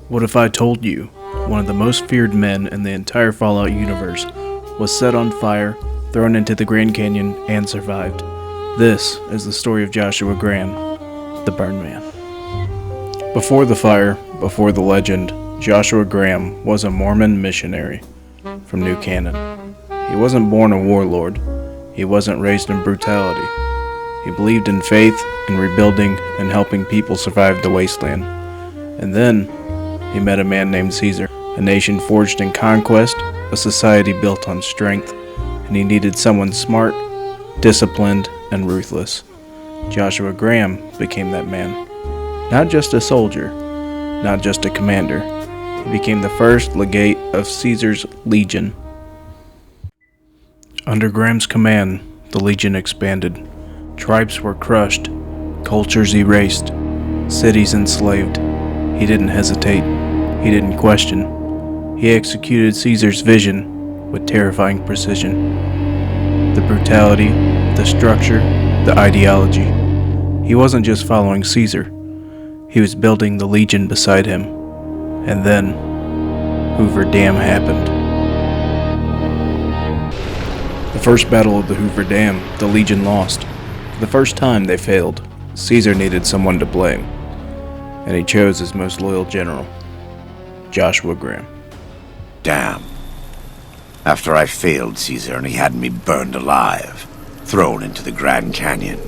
What if I told you one of the most feared men in the entire Fallout universe was set on fire, thrown into the Grand Canyon, and survived? This is the story of Joshua Graham, the Burn Man. Before the fire, before the legend, Joshua Graham was a Mormon missionary from New Canaan. He wasn't born a warlord. He wasn't raised in brutality. He believed in faith, in rebuilding, and helping people survive the wasteland. And then, he met a man named Caesar, a nation forged in conquest, a society built on strength, and he needed someone smart, disciplined, and ruthless. Joshua Graham became that man. Not just a soldier, not just a commander. He became the first legate of Caesar's legion. Under Graham's command, the legion expanded. Tribes were crushed, cultures erased, cities enslaved. He didn't hesitate. He didn't question. He executed Caesar's vision with terrifying precision. The brutality, the structure, the ideology. He wasn't just following Caesar. He was building the legion beside him. And then, Hoover Dam happened. The first battle of the Hoover Dam, the legion lost. For the first time they failed. Caesar needed someone to blame. And he chose his most loyal general, Joshua Graham. Damn. After I failed Caesar and he had me burned alive, thrown into the Grand Canyon.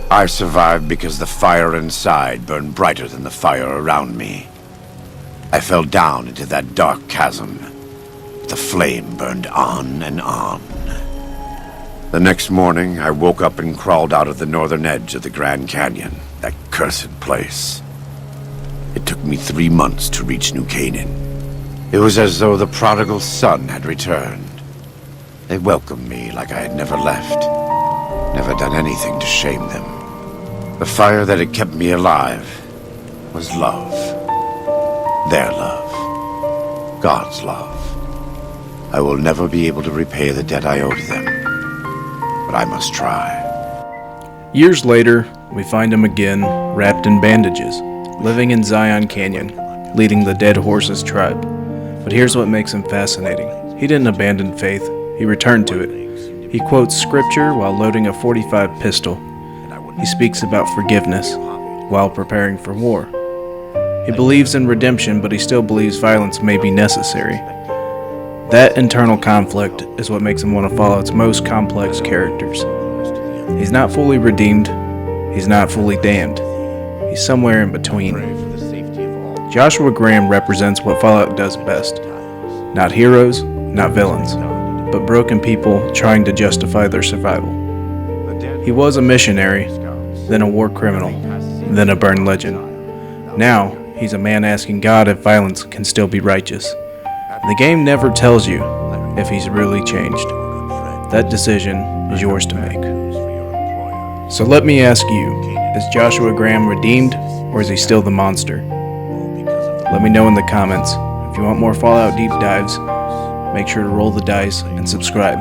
I survived because the fire inside burned brighter than the fire around me. I fell down into that dark chasm. The flame burned on and on. The next morning, I woke up and crawled out of the northern edge of the Grand Canyon, that cursed place. It took me 3 months to reach New Canaan. It was as though the prodigal son had returned. They welcomed me like I had never left, never done anything to shame them. The fire that had kept me alive was love. Their love. God's love. I will never be able to repay the debt I owe to them, but I must try. Years later, we find him again, wrapped in bandages, living in Zion Canyon, leading the Dead Horses tribe. But here's what makes him fascinating. He didn't abandon faith, he returned to it. He quotes scripture while loading a .45 pistol. He speaks about forgiveness while preparing for war. He believes in redemption, but he still believes violence may be necessary. That internal conflict is what makes him one of Fallout's most complex characters. He's not fully redeemed, he's not fully damned. He's somewhere in between. Joshua Graham represents what Fallout does best. Not heroes, not villains, but broken people trying to justify their survival. He was a missionary, then a war criminal, then a burned legend. Now, he's a man asking God if violence can still be righteous. The game never tells you if he's really changed. That decision is yours to make. So let me ask you, is Joshua Graham redeemed, or is he still the monster? Let me know in the comments. If you want more Fallout deep dives, make sure to roll the dice and subscribe.